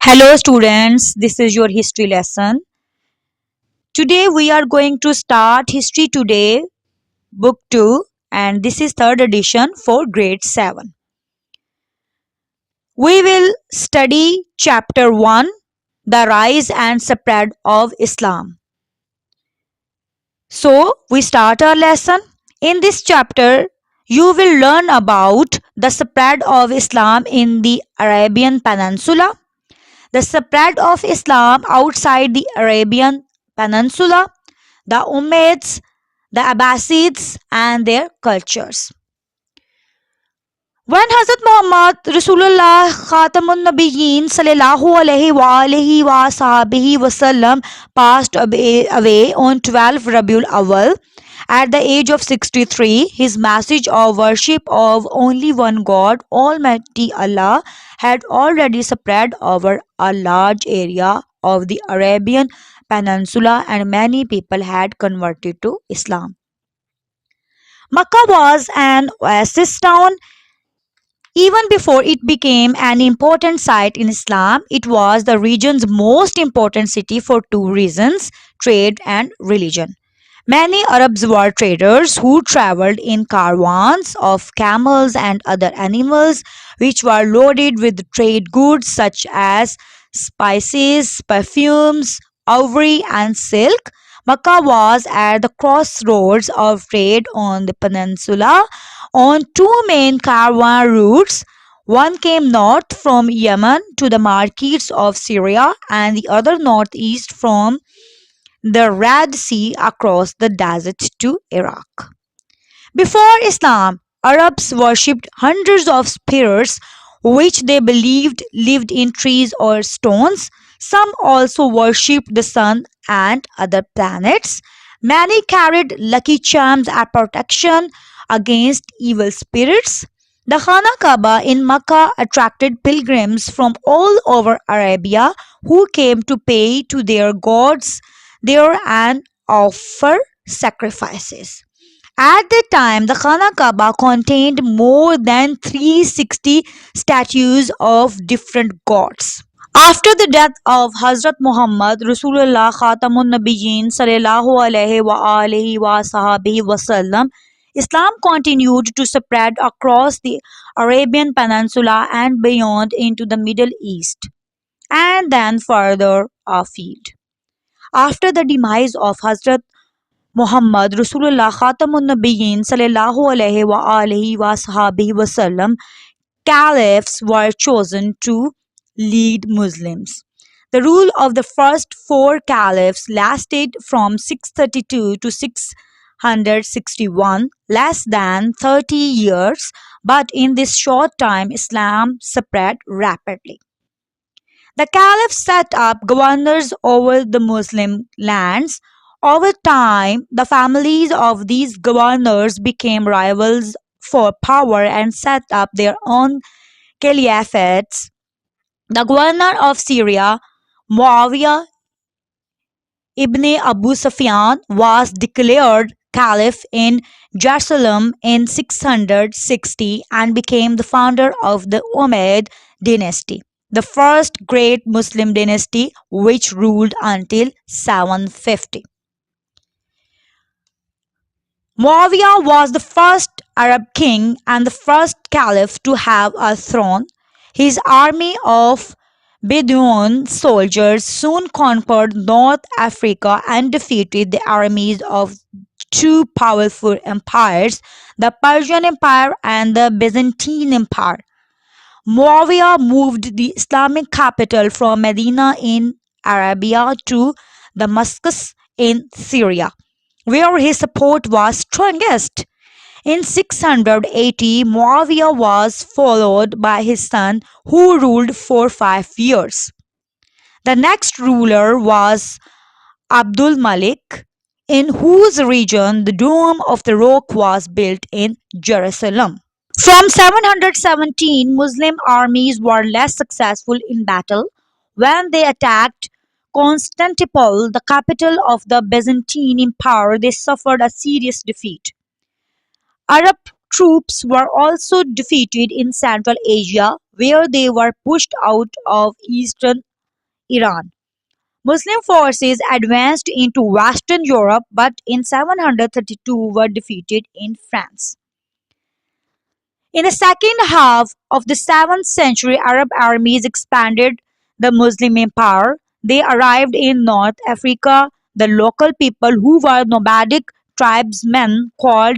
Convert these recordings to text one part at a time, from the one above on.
Hello students, this is your history lesson. Today we are going to start History Today book 2 and this is third edition for grade 7. We will study chapter 1, the rise and spread of Islam. So we start our lesson. In this chapter you will learn about the spread of Islam in the Arabian Peninsula, the spread of Islam outside the Arabian Peninsula, the Umayyads, the Abbasids and their cultures. When Hazrat Muhammad Rasulullah Khatamun Nabiyyin sallallahu alaihi wasallam passed away on 12 Rabiul Awal at the age of 63, his message of worship of only one God, Almighty Allah, had already spread over a large area of the Arabian Peninsula and many people had converted to Islam. Makkah was an oasis town. Even before it became an important site in Islam, it was the region's most important city for two reasons: trade and religion. Many Arabs were traders who traveled in caravans of camels and other animals, which were loaded with trade goods such as spices, perfumes, ivory, and silk. Makkah was at the crossroads of trade on the peninsula on two main caravan routes. One came north from Yemen to the markets of Syria, and the other northeast from the Red Sea across the desert to Iraq. Before Islam, Arabs worshipped hundreds of spirits which they believed lived in trees or stones. Some also worshipped the sun and other planets. Many carried lucky charms as protection against evil spirits. The Khana Kaaba in Makkah attracted pilgrims from all over Arabia who came to pay to their gods there and offer sacrifices. At that time, the Khana Kaaba contained more than 360 statues of different gods. After the death of Hazrat Muhammad Rasulullah Khatamun Nabiyyin sallallahu alaihi wasallam, Islam continued to spread across the Arabian Peninsula and beyond into the Middle East, and then further afield. After the demise of Hazrat Muhammad Rasulullah Khatamun Nabiyyin sallallahu alaihi wasallam, caliphs were chosen to lead Muslims. The rule of the first four caliphs lasted from 632 to 661, less than 30 years, but in this short time Islam spread rapidly. The caliphs set up governors over the Muslim lands. Over time, the families of these governors became rivals for power and set up their own caliphates. The governor of Syria, Muawiyah ibn Abu Sufyan, was declared caliph in Jerusalem in 660 and became the founder of the Umayyad Dynasty, the first great Muslim dynasty which ruled until 750. Muawiyah was the first Arab king and the first caliph to have a throne. His army of Bedouin soldiers soon conquered North Africa and defeated the armies of two powerful empires, the Persian Empire and the Byzantine Empire. Muawiyah moved the Islamic capital from Medina in Arabia to Damascus in Syria, where his support was strongest. In 680, Muawiyah was followed by his son, who ruled for 5 years. The next ruler was Abdul Malik, in whose region the Dome of the Rock was built in Jerusalem. From 717, Muslim armies were less successful in battle. When they attacked Constantinople, the capital of the Byzantine Empire, they suffered a serious defeat. Arab troops were also defeated in Central Asia, where they were pushed out of Eastern Iran. Muslim forces advanced into Western Europe but in 732 were defeated in France. In the second half of the 7th century, Arab armies expanded the Muslim empire. They arrived in North Africa. The local people, who were nomadic tribesmen called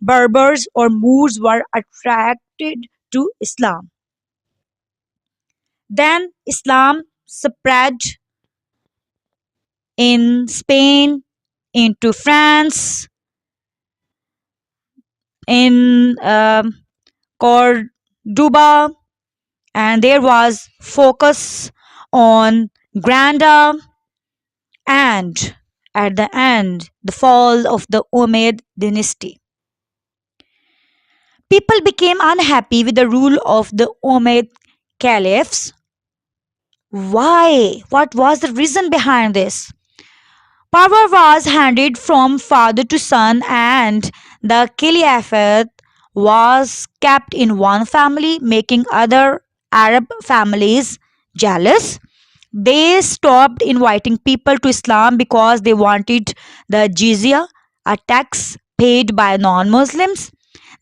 Berbers or Moors, were attracted to Islam. Then Islam spread in Spain, into France, in Cordoba, and there was focus on Granada, and at the end, the fall of the Umayyad Dynasty. People became unhappy with the rule of the Umayyad caliphs. Why? What was the reason behind this? Power was handed from father to son, and the caliphate was kept in one family, making other Arab families jealous. They stopped inviting people to Islam because they wanted the jizya, a tax paid by non Muslims.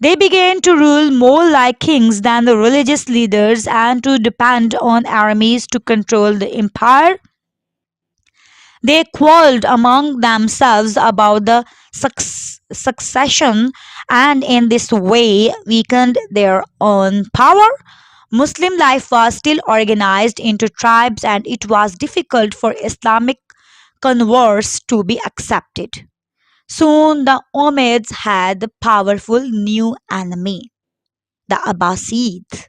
They began to rule more like kings than the religious leaders and to depend on armies to control the empire. They quarreled among themselves about the succession and in this way weakened their own power. Muslim life was still organized into tribes and it was difficult for Islamic converts to be accepted. Soon the Umayyads had a powerful new enemy, the Abbasids,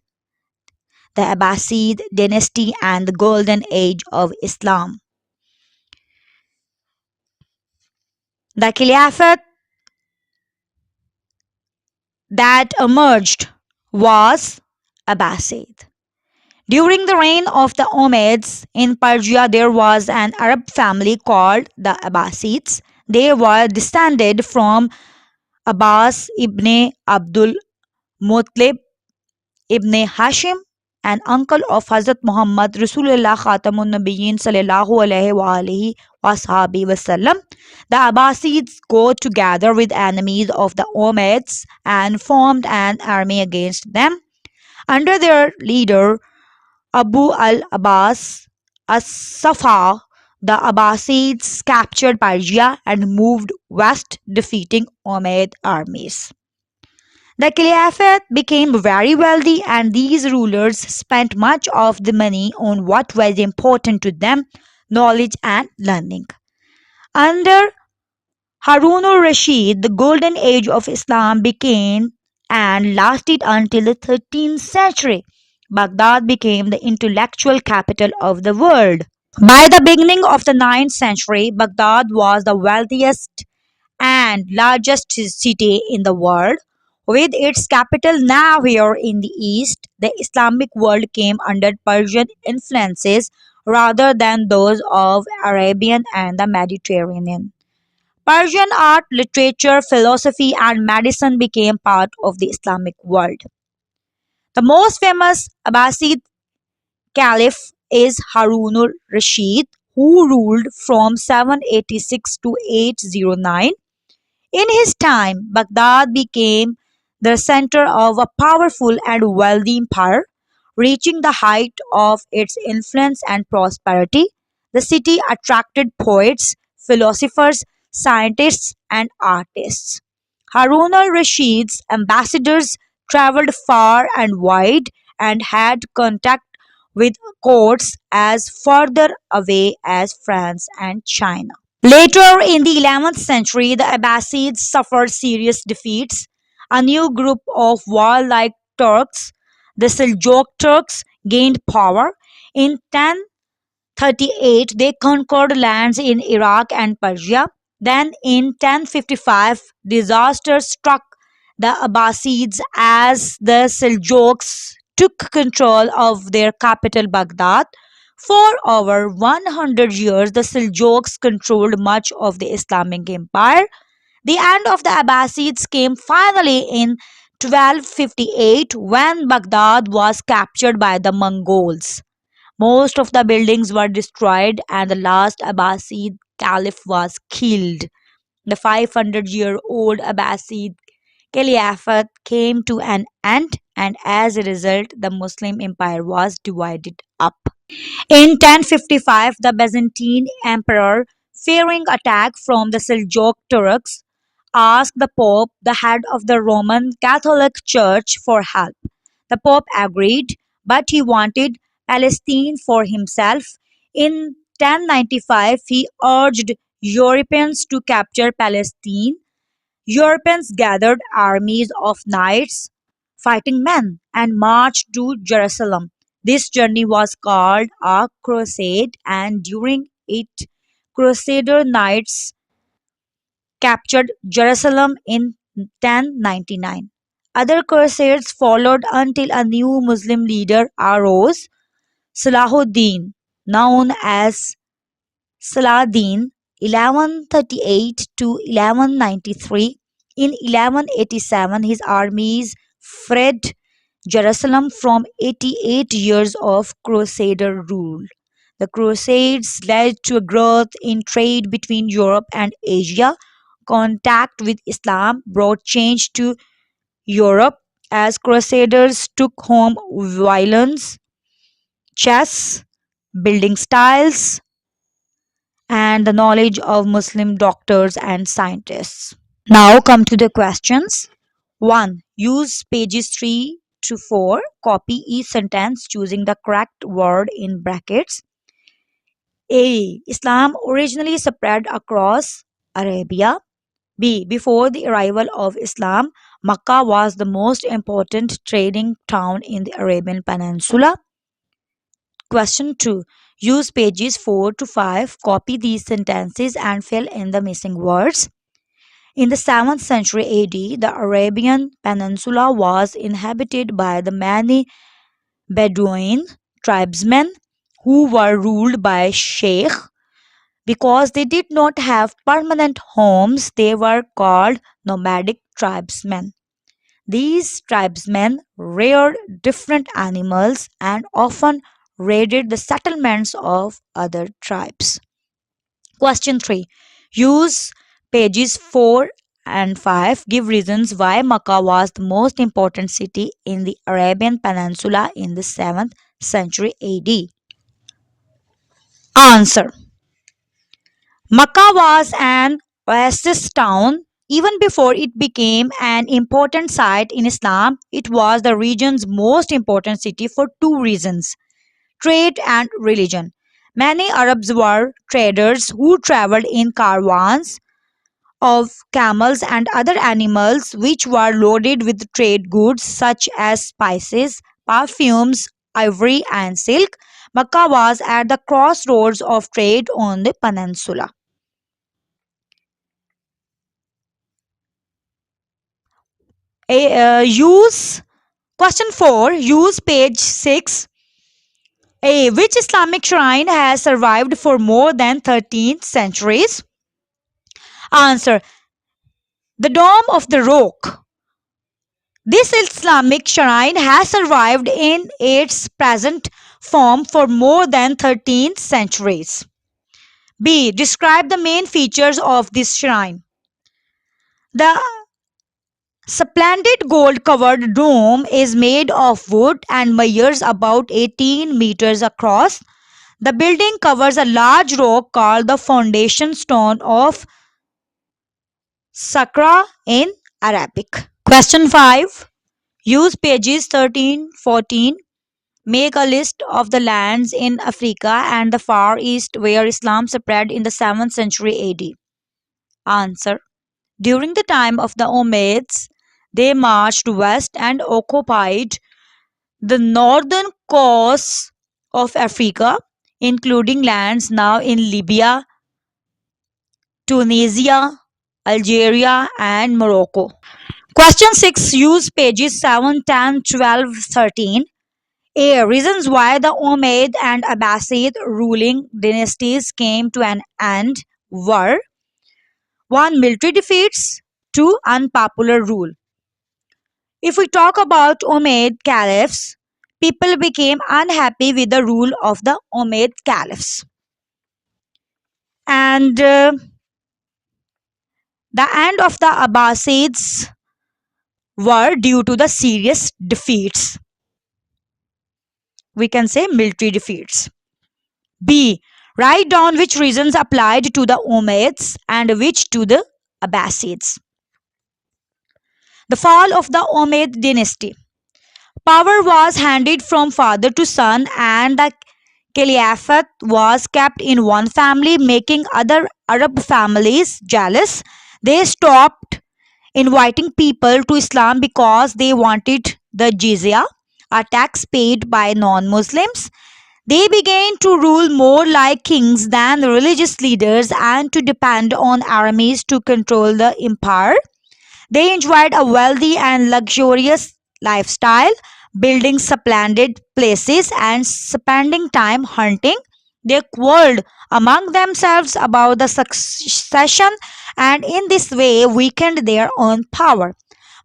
the Abbasid dynasty and the golden age of Islam. The Caliphate that emerged was Abbasid. During the reign of the Umayyads in Persia, there was an Arab family called the Abbasids. They were descended from Abbas ibn Abdul Muttalib ibn Hashim, an uncle of Hazrat Muhammad Rasulullah Khatamun Nabiyyin sallallahu alaihi wa alihi wasallam. The Abbasids go together with enemies of the Umayyads and formed an army against them. Under their leader Abu al-Abbas as-Safa, the Abbasids captured Persia and moved west, defeating Umayyad armies. The Caliphate became very wealthy, and these rulers spent much of the money on what was important to them, knowledge and learning. Under Harun al-Rashid, the golden age of Islam began and lasted until the 13th century. Baghdad became the intellectual capital of the world. By the beginning of the 9th century, Baghdad was the wealthiest and largest city in the world. With its capital now here in the east, the Islamic world came under Persian influences rather than those of Arabian and the Mediterranean. Persian art, literature, philosophy, and medicine became part of the Islamic world. The most famous Abbasid caliph is Harun al-Rashid, who ruled from 786 to 809. In his time, Baghdad became the center of a powerful and wealthy empire, reaching the height of its influence and prosperity. The city attracted poets, philosophers, scientists, and artists. Harun al Rashid's ambassadors traveled far and wide and had contact with courts as further away as France and China. Later in the 11th century, the Abbasids suffered serious defeats. A new group of warlike Turks, the Seljuk Turks, gained power. In 1038, they conquered lands in Iraq and Persia. Then, in 1055, disaster struck the Abbasids as the Seljuks took control of their capital, Baghdad. For over 100 years, the Seljuks controlled much of the Islamic empire. The end of the Abbasids came finally in 1258 when Baghdad was captured by the Mongols. Most of the buildings were destroyed and the last Abbasid caliph was killed. The 500-year-old Abbasid Caliphate came to an end, and as a result, the Muslim Empire was divided up. In 1055, the Byzantine emperor, fearing attack from the Seljuk Turks, asked the Pope, the head of the Roman Catholic Church, for help. The Pope agreed, but he wanted Palestine for himself. In 1095, he urged Europeans to capture Palestine. Europeans gathered armies of knights, fighting men, and marched to Jerusalem. This journey was called a crusade, and during it, Crusader knights captured Jerusalem in 1099. Other crusades followed until a new Muslim leader arose, Salahuddin, known as Saladin, 1138 to 1193. In 1187, his armies freed Jerusalem from 88 years of Crusader rule. The Crusades led to a growth in trade between Europe and Asia. Contact with Islam brought change to Europe as Crusaders took home violence, chess, building styles, and the knowledge of Muslim doctors and scientists. Now come to the questions. 1. Use pages 3 to 4. Copy each sentence choosing the correct word in brackets. A. Islam originally spread across Arabia. B. Before the arrival of Islam, Makkah was the most important trading town in the Arabian Peninsula. Question 2. Use pages 4 to 5. Copy these sentences and fill in the missing words. In the 7th century AD, the Arabian Peninsula was inhabited by the many Bedouin tribesmen who were ruled by sheikh. Because they did not have permanent homes, they were called nomadic tribesmen. These tribesmen reared different animals and often raided the settlements of other tribes. Question 3. Use pages 4 and 5. Give reasons why Makkah was the most important city in the Arabian Peninsula in the 7th century AD. Answer. Makkah was an oasis town. Even before it became an important site in Islam, it was the region's most important city for two reasons: trade and religion. Many Arabs were traders who traveled in caravans of camels and other animals which were loaded with trade goods such as spices, perfumes, ivory, and silk. Makkah was at the crossroads of trade on the peninsula. Use question 4. Use page 6. A. Which Islamic shrine has survived for more than 13 centuries? Answer. The Dome of the Rock. This Islamic shrine has survived in its present form for more than 13 centuries. B. Describe the main features of this shrine. The splendid gold-covered dome is made of wood and measures about 18 meters across. The building covers a large rock called the foundation stone of Sakra in Arabic. Question 5. Use pages 13-14. Make a list of the lands in Africa and the Far East where Islam spread in the 7th century AD. Answer. During the time of the Umayyads, they marched west and occupied the northern coast of Africa, including lands now in Libya, Tunisia, Algeria, and Morocco. Question 6. Use pages 7, 10, 12, 13. A. Reasons why the Umayyad and Abbasid ruling dynasties came to an end were: 1. Military defeats. 2. Unpopular rule. If we talk about Umayyad caliphs, people became unhappy with the rule of the Umayyad caliphs. And the end of the Abbasids were due to the serious defeats. We can say military defeats. B. Write down which reasons applied to the Umayyads and which to the Abbasids. The fall of the Umayyad Dynasty. Power was handed from father to son, and the caliphate was kept in one family, making other Arab families jealous. They stopped inviting people to Islam because they wanted the jizya, a tax paid by non Muslims. They began to rule more like kings than religious leaders and to depend on armies to control the empire. They enjoyed a wealthy and luxurious lifestyle, building splendid places and spending time hunting. They quarreled among themselves about the succession and in this way weakened their own power.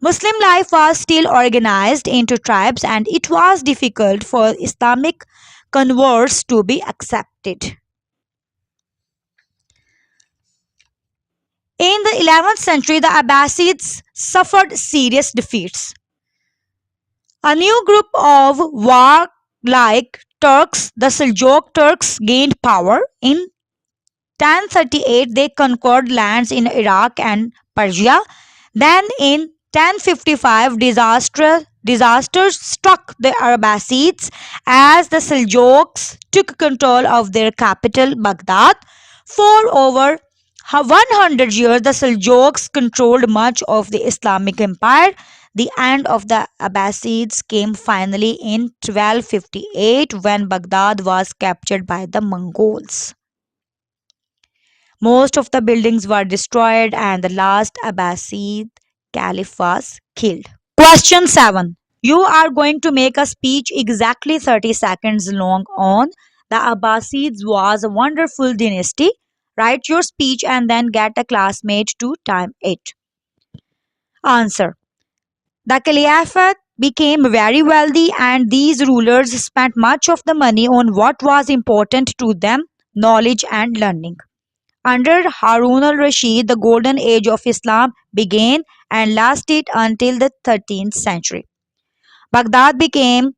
Muslim life was still organized into tribes and it was difficult for Islamic converts to be accepted. In the 11th century, the Abbasids suffered serious defeats. A new group of warlike Turks, the Seljuk Turks, gained power. In 1038, they conquered lands in Iraq and Persia. Then, in 1055, disasters struck the Abbasids as the Seljuks took control of their capital, Baghdad. For over 100 years, the Seljuks controlled much of the Islamic Empire. The end of the Abbasids came finally in 1258 when Baghdad was captured by the Mongols. Most of the buildings were destroyed and the last Abbasid caliph was killed. Question 7. You are going to make a speech exactly 30 seconds long on the Abbasids was a wonderful dynasty. Write your speech and then get a classmate to time it. Answer. The Caliphate became very wealthy and these rulers spent much of the money on what was important to them, knowledge and learning. Under Harun al-Rashid, the golden age of Islam began and lasted until the 13th century. Baghdad became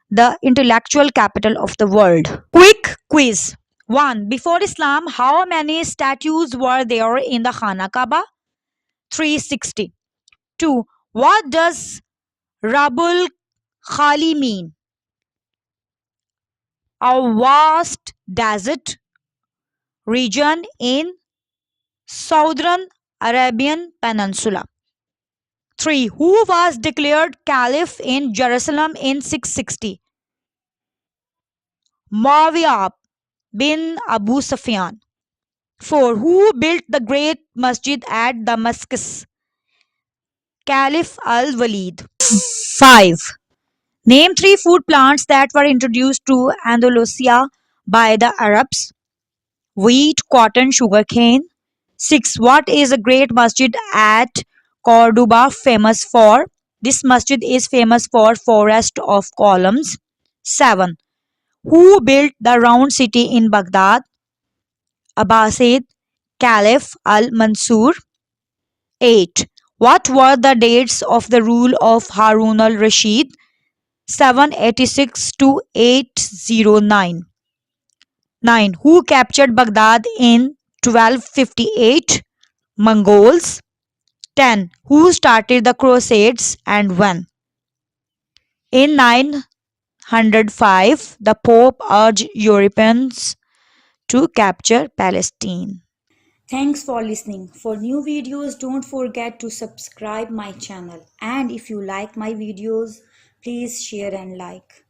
the intellectual capital of the world. Quick quiz. 1. Before Islam, how many statues were there in the Khana Kaaba? 360. 2. What does Rabul Khali mean? A vast desert region in southern Arabian Peninsula. 3. Who was declared caliph in Jerusalem in 660? Muawiyah bin Abu Sufyan. 4. Who built the great masjid at Damascus? Caliph al-Walid. 5. Name 3 food plants that were introduced to Andalusia by the Arabs. Wheat, cotton, sugarcane. 6. What is a great masjid at Cordoba famous for? This masjid is famous for forest of columns. 7. Who built the round city in Baghdad? Abbasid Caliph al-Mansur. 8. What were the dates of the rule of Harun al-Rashid? 786 to 809. 9. Who captured Baghdad in 1258? Mongols. 10. Who started the Crusades and when? In 905, the Pope urged Europeans to capture Palestine. Thanks for listening. For new videos, don't forget to subscribe my channel. And if you like my videos, please share and like.